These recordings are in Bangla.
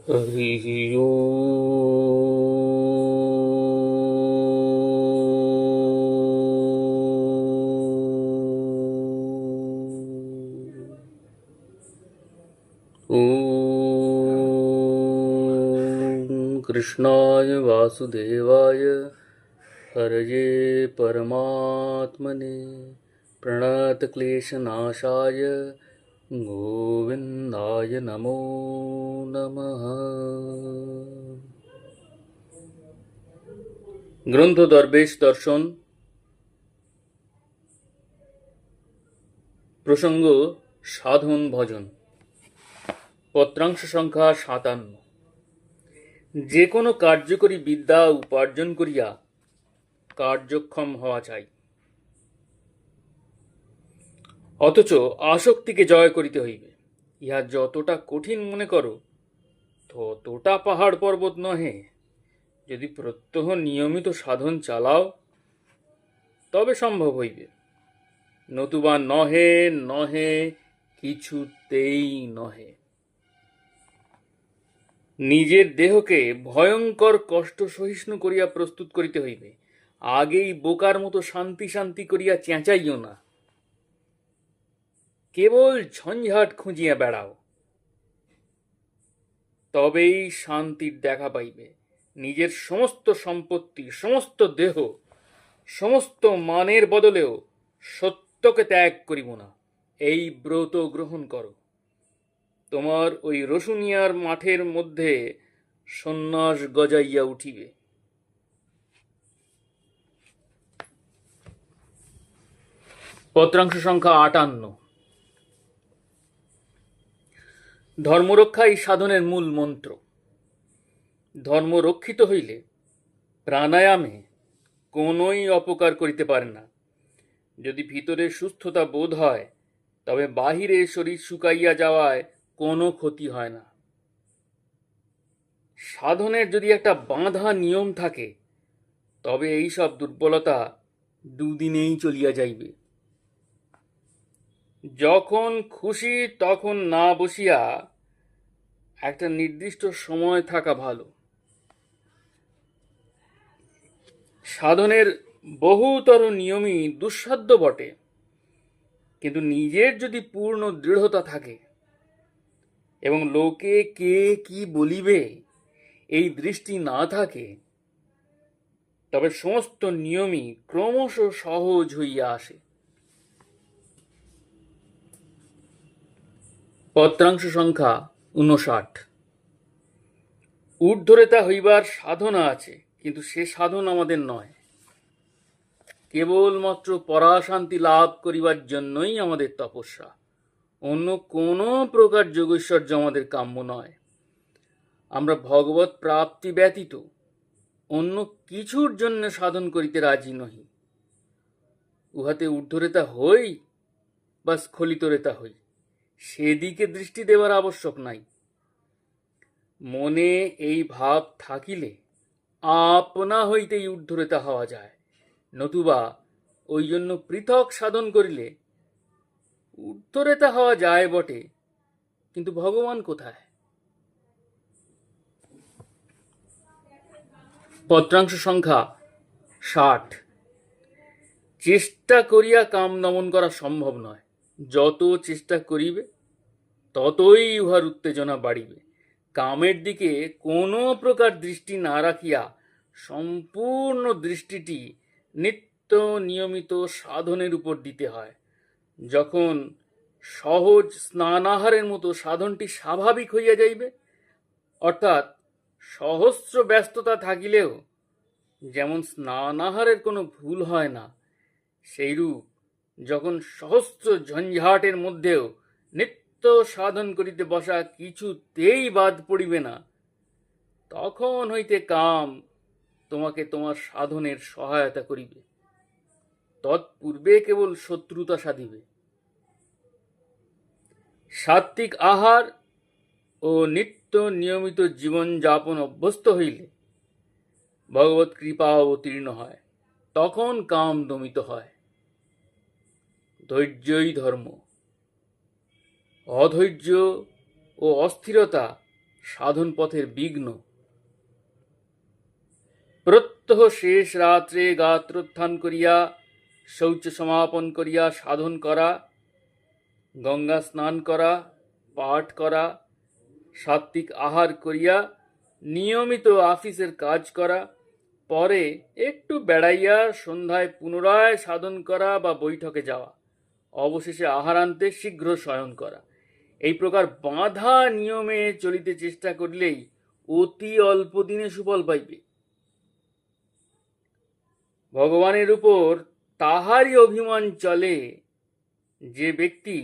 হরিঃ ওম কৃষ্ণায় বাসুদেবায় হরয়ে পরমাত্মনে প্রণতক্লেশনাশায় গোবিন্দায় নমো নমঃ। গ্রন্থ দরবেশ দর্শন, প্রসঙ্গ সাধন ভজন, পত্রাংশ সংখ্যা ৫৭। যে কোনো কার্যকরী বিদ্যা উপার্জন করিয়া কার্যক্ষম হওয়া চাই, অথচ আসক্তিকে জয় করিতে হইবে। ইহা যতটা কঠিন মনে করো, ততটা পাহাড় পর্বত নহে। যদি প্রত্যহ নিয়মিত সাধন চালাও, তবে সম্ভব হইবে, নতুবা নহে নহে, কিছুতেই নহে। নিজের দেহকে ভয়ঙ্কর কষ্ট সহিষ্ণু করিয়া প্রস্তুত করিতে হইবে। আগেই বোকার মতো শান্তি শান্তি করিয়া চেঁচাইও না। কেবল ঝঞ্ঝাট খুঁজিয়া বেড়াও, তবেই শান্তির দেখা পাইবে। নিজের সমস্ত সম্পত্তি, সমস্ত দেহ, সমস্ত মানের বদলেও সত্যকে ত্যাগ করিব না, এই ব্রত গ্রহণ করো। তোমার ওই রসুনিয়ার মাঠের মধ্যে সন্ন্যাস গজাইয়া উঠিবে। পত্রাংশ সংখ্যা ৫৮। ধর্মরক্ষাই সাধনের মূল মন্ত্র। ধর্ম রক্ষিত হইলে প্রাণায়ামে কোনোই অপকার করিতে পারে না। যদি ভিতরে সুস্থতা বোধ হয়, তবে বাহিরে শরীর শুকাইয়া যাওয়ায় কোনো ক্ষতি হয় না। সাধনের যদি একটা বাঁধা নিয়ম থাকে, তবে এই সব দুর্বলতা দুদিনেই চলিয়া যাইবে। যখন খুশি তখন না বসিয়া একটা নির্দিষ্ট সময় থাকা ভালো। সাধনের বহুতর নিয়মই দুঃসাধ্য বটে, কিন্তু নিজের যদি পূর্ণ দৃঢ়তা থাকে এবং লোকে কে কি বলিবে এই দৃষ্টি না থাকে, তবে সমস্ত নিয়মই ক্রমশ সহজ হইয়া আসে। পত্রাংশ সংখ্যা ৫৯। ঊর্ধ্বরেতা হইবার সাধনা আছে, কিন্তু সে সাধন আমাদের নয়। কেবলমাত্র পরাশান্তি লাভ করিবার জন্যই আমাদের তপস্যা। অন্য কোনো প্রকার যোগৈশ্বর্য আমাদের কাম্য নয়। আমরা ভগবৎ প্রাপ্তি ব্যতীত অন্য কিছুর জন্য সাধন করিতে রাজি নহি। উহাতে ঊর্ধ্বরেতা হই বা স্খলিতরেতা হই, সেদিকে দৃষ্টি দেবার আবশ্যক নাই। মনে এই ভাব থাকিলে আপনা হইতেই ঊর্ধ্বরেতা হওয়া যায়, নতুবা ওই জন্য পৃথক সাধন করিলে ঊর্ধ্বরেতা হওয়া যায় বটে, কিন্তু ভগবান কোথায়? পত্রাংশ সংখ্যা ৬০। চেষ্টা করিয়া কাম দমন করা সম্ভব নয়। যত চেষ্টা করিবে, ততই উহার উত্তেজনা বাড়িবে। কামের দিকে কোনো প্রকার দৃষ্টি না রাখিয়া সম্পূর্ণ দৃষ্টিটি নিত্য নিয়মিত সাধনের উপর দিতে হয়। যখন সহজ স্নানাহারের মতো সাধনটি স্বাভাবিক হইয়া যাইবে, অর্থাৎ সহস্র ব্যস্ততা থাকিলেও যেমন স্নানাহারের কোনো ভুল হয় না, সেইরূপ যখন সহস্র ঝঞ্ঝাটের মধ্যেও নিত্য সাধন করিতে বসা কিছুতেই বাদ পড়িবে না, তখন হইতে কাম তোমাকে তোমার সাধনের সহায়তা করিবে। তৎপূর্বে কেবল শত্রুতা সাধিবে। সাত্ত্বিক আহার ও নিত্য নিয়মিত জীবন যাপন অভ্যস্ত হইলে ভগবৎ কৃপা অবতীর্ণ হয়, তখন কাম দমিত হয়। ধৈর্যই ধর্ম। অধৈর্য ও অস্থিরতা সাধন পথের বিঘ্ন। প্রত্যহ শেষ রাত্রে গাত্রোত্থান করিয়া শৌচ সমাপন করিয়া সাধন করা, গঙ্গা স্নান করা, পাঠ করা, সাত্ত্বিক আহার করিয়া নিয়মিত অফিসের কাজ করা, পরে একটু বেড়াইয়া সন্ধ্যায় পুনরায় সাধন করা বা বৈঠকে যাওয়া, অবশেষে আহারান্তে শীঘ্র শয়ন করা, এই প্রকার বাঁধা নিয়মে চলিতে চেষ্টা করিলেই অতি অল্প দিনে সুফল পাইবে। ভগবানের উপর তাহারই অভিমান চলে যে ব্যক্তি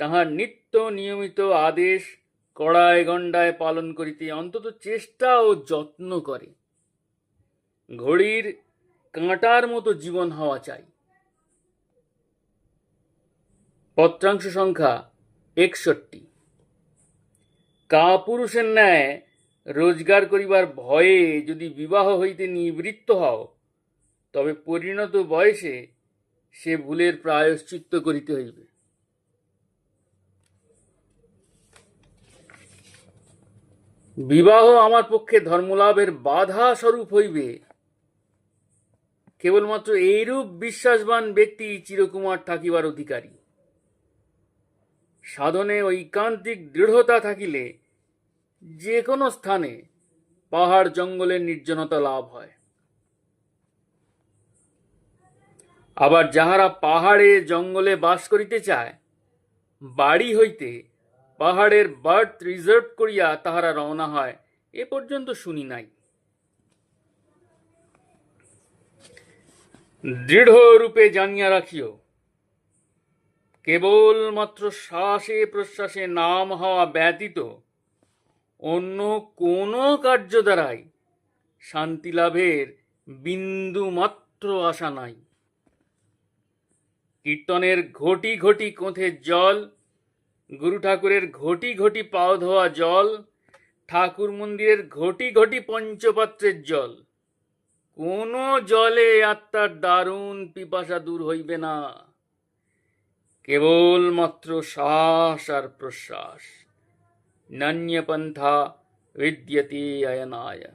তাহার নিত্য নিয়মিত আদেশ কড়ায় গণ্ডায় পালন করিতে অন্তত চেষ্টা ও যত্ন করে। ঘড়ির কাঁটার মতো জীবন হওয়া চাই। পত্রাংশ সংখ্যা 61। কাপুরুষের ন্যায় রোজগার করিবার ভয়ে যদি বিবাহ হইতে নিবৃত্ত হও, তবে পরিণত বয়সে সে ভুলের প্রায়শ্চিত্ত করিতে হইবে। বিবাহ আমার পক্ষে ধর্মলাভের বাধা স্বরূপ হইবে, কেবলমাত্র এইরূপ বিশ্বাসবান ব্যক্তি চিরকুমার থাকিবার অধিকারী। সাধনে ঐকান্তিক দৃঢ়তা থাকিলে যে কোনো স্থানে পাহাড় জঙ্গলের নির্জনতা লাভ হয়। আবার যাহারা পাহাড়ে জঙ্গলে বাস করিতে চায়, বাড়ি হইতে পাহাড়ের বার্থ রিজার্ভ করিয়া তাহারা রওনা হয়, এ পর্যন্ত শুনি নাই। দৃঢ় রূপে জানিয়া রাখিও, কেবলমাত্র শ্বাসে প্রশ্বাসে নাম হওয়া ব্যতীত অন্য কোনো কার্য দ্বারাই শান্তি লাভের বিন্দু মাত্র আশা নাই। কীর্তনের ঘটি ঘটি কোঁথের জল, গুরু ঠাকুরের ঘটি ঘটি পাও ধোয়া জল, ঠাকুর মন্দিরের ঘটি ঘটি পঞ্চপাত্রের জল, কোনো জলে আত্মার দারুণ পিপাসা দূর হইবে না। কেবলমাত্র শ্বাস আর প্রশ্বাস, নান্যপন্থা বিদ্যতে অয়নায়।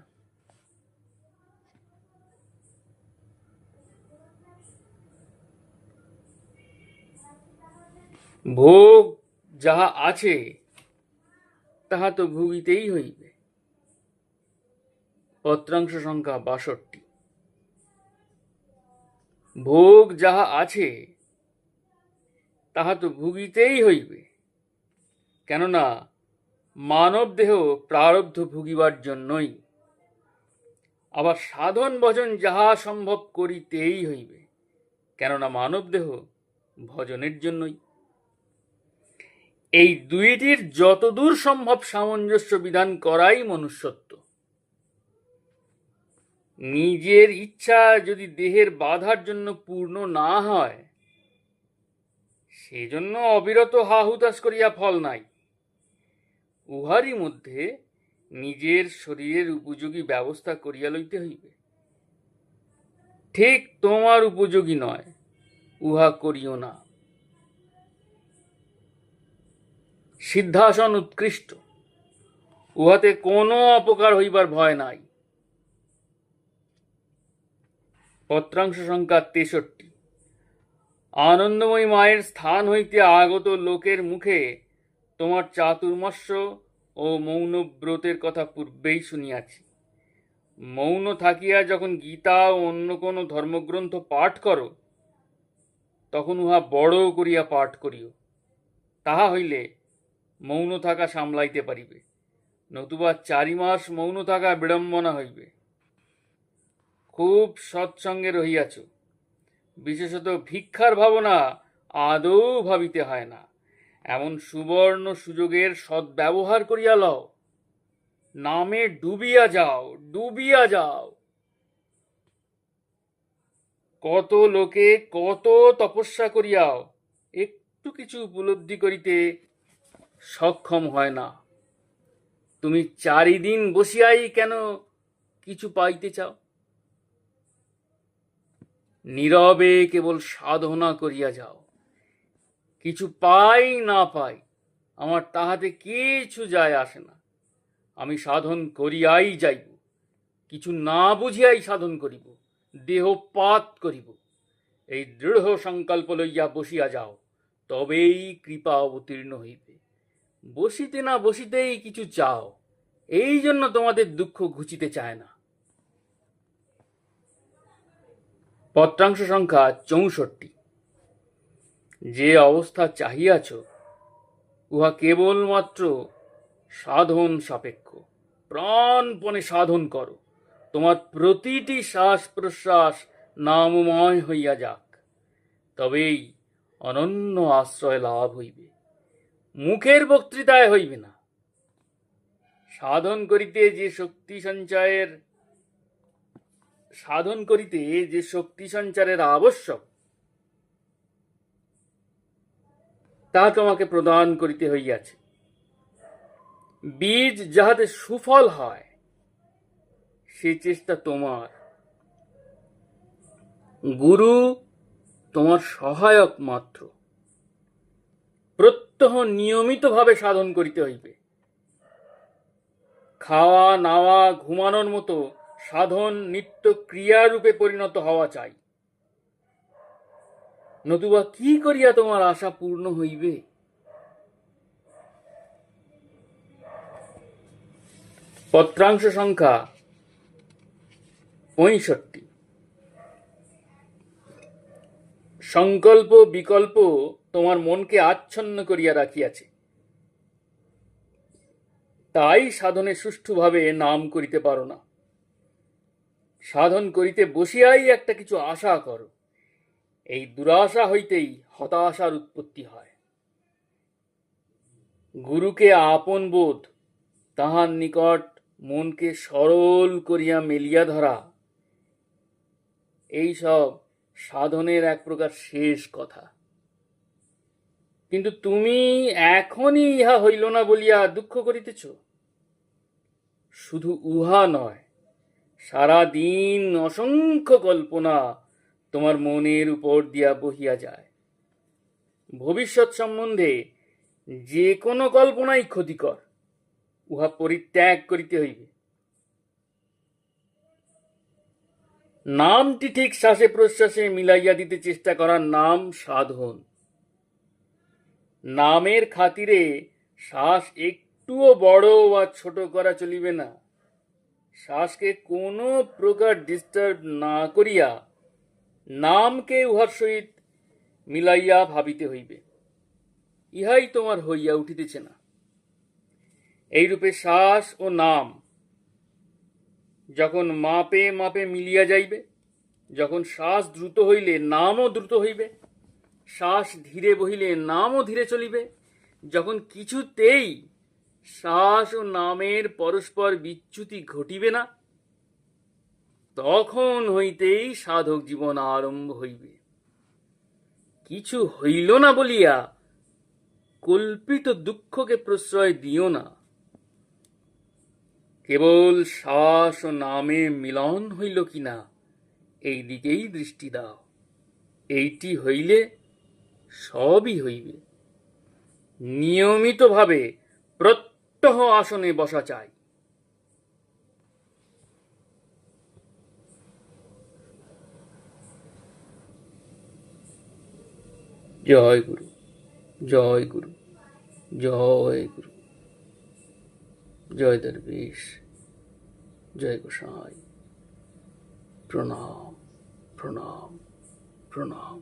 ভোগ যাহা আছে তাহা তো ভুগিতেই হইবে। পত্রাংশ সংখ্যা 62। ভোগ যাহা আছে তাহা তো ভুগিতেই হইবে, কেননা মানব দেহ প্রারব্ধ ভুগিবার জন্যই। আবার সাধন ভজন যাহা সম্ভব করিতেই হইবে, কেননা মানব দেহ ভজনের জন্যই। এই দুইটির যতদূর সম্ভব সামঞ্জস্য বিধান করাই মনুষ্যত্ব। নিজের ইচ্ছা যদি দেহের বাধার জন্য পূর্ণ না হয়, সেজন্য অবিরত হা হুতাশ করিয়া ফল নাই। উহারই মধ্যে নিজের শরীরের উপযোগী ব্যবস্থা করিয়া লইতে হইবে। ঠিক তোমার উপযোগী নয়, উহা করিও না। সিদ্ধাসন উৎকৃষ্ট, উহাতে কোনো অপকার হইবার ভয় নাই। পত্রাংশ সংখ্যা 63। আনন্দময়ী মায়ের স্থান হইতে আগত লোকের মুখে তোমার চাতুর্মস্য ও মৌনব্রতের কথা পূর্বেই শুনিয়াছি। মৌন থাকিয়া যখন গীতা ও অন্য কোনো ধর্মগ্রন্থ পাঠ করো, তখন উহা বড় করিয়া পাঠ করিও। তাহা হইলে মৌন থাকা সামলাইতে পারিবে, নতুবা 4 মাস মৌন থাকা বিড়ম্বনা হইবে। খুব সৎসঙ্গে রহিয়াছ, বিশেষত ভিক্ষার ভাবনা আদৌ ভাবিতে হয় না। এমন সুবর্ণ সুযোগের সদ্ব্যবহার করিয়া লও, নামে ডুবিয়া যাও, ডুবিয়া যাও। কত লোকে কত তপস্যা করিয়াও একটু কিছু উপলব্ধি করিতে সক্ষম হয় না। তুমি 4 দিন বসিয়াই কেন কিছু পাইতে চাও? নীরবে কেবল সাধনা করিয়া যাও। কিছু পাই না পাই আমার তাহাতে কিছু যায় আসে না। আমি সাধন করিয়াই যাইব, কিছু না বুঝিয়াই সাধন করিব, দেহপাত করিব। এই দৃঢ় সংকল্প লইয়া বসিয়া যাও, তবেই কৃপা অবতীর্ণ হইবে। বসিতে না বসিতেই কিছু চাও, এই জন্য তোমাদের দুঃখ ঘুচিতে চায় না। পত্রাংশ সংখ্যা 64। যে অবস্থা চাহিয়াছ উহা কেবলমাত্র সাধন সাপেক্ষ। প্রাণপণে সাধন করো, তোমার প্রতিটি শ্বাস প্রশ্বাস নামময় হইয়া যাক, তবেই অনন্য আশ্রয় লাভ হইবে। মুখের বক্তৃতায় হইবে না। সাধন করিতে যে শক্তি সঞ্চারের আবশ্যক, তা তোমাকে প্রদান করিতে হইয়াছে। বীজ যাহাতে সুফল হয়, সে চেষ্টা তোমার। গুরু তোমার সহায়ক মাত্র। প্রত্যহ নিয়মিতভাবে সাধন করিতে হইবে। খাওয়া নাওয়া ঘুমানোর মতো সাধন নিত্য ক্রিয়ারূপে পরিণত হওয়া চাই, নতুবা কি করিয়া তোমার আশা পূর্ণ হইবে? পত্রাংশ সংখ্যা 65। সংকল্প বিকল্প তোমার মনকে আচ্ছন্ন করিয়া রাখিয়াছে, তাই সাধনে সুষ্ঠুভাবে নাম করিতে পারো না। সাধন করিতে বসিয়াই একটা কিছু আশা করো, এই দুরাশা হইতেই হতাশার উৎপত্তি হয়। গুরুকে আপন বোধ, তাহার নিকট মনকে সরল করিয়া মেলিয়া ধরা, এই সব সাধনের এক প্রকার শেষ কথা। কিন্তু তুমি এখনই ইহা হইল না বলিয়া দুঃখ করিতেছ। শুধু উহা নয়, সারা দিন অসংখ্য কল্পনা তোমার মনের উপর দিয়া বহিয়া যায়। ভবিষ্যৎ সম্বন্ধে যে কোনো কল্পনাই ক্ষতিকর, উহা পরিত্যাগ করিতে হইবে। নামটি ঠিক শ্বাসে প্রশ্বাসে মিলাইয়া দিতে চেষ্টা করার নাম সাধন। নামের খাতিরে শ্বাস একটুও বড় বা ছোট করা চলিবে না। শ্বাসকে কোনো প্রকার ডিস্টার্ব না করিয়া নামকে উহার সহিত মিলাইয়া ভাবিতে হইবে। ইহাই তোমার হইয়া উঠিতেছে না। এইরূপে শ্বাস ও নাম যখন মাপে মাপে মিলিয়া যাইবে, যখন শ্বাস দ্রুত হইলে নামও দ্রুত হইবে, শ্বাস ধীরে বহিলে নামও ধীরে চলিবে, যখন কিছুতেই শ্বাস ও নামের পরস্পর বিচ্যুতি ঘটিবে না, তখন হইতেই সাধক জীবন আরম্ভ হইবে। কিছু হইল না বলিয়া কল্পিত দুঃখকে প্রশ্রয় দিও না। কেবল শ্বাস ও নামে মিলন হইল কিনা, এই দিকেই দৃষ্টি দাও। এইটি হইলে সবই হইবে। নিয়মিতভাবে প্রত্যহ আসনে বসা চাই। জয় গুরু, জয় গুরু, জয় গুরু, জয় দরবেশ, জয় গোসাই। প্রণাম, প্রণাম, প্রণাম।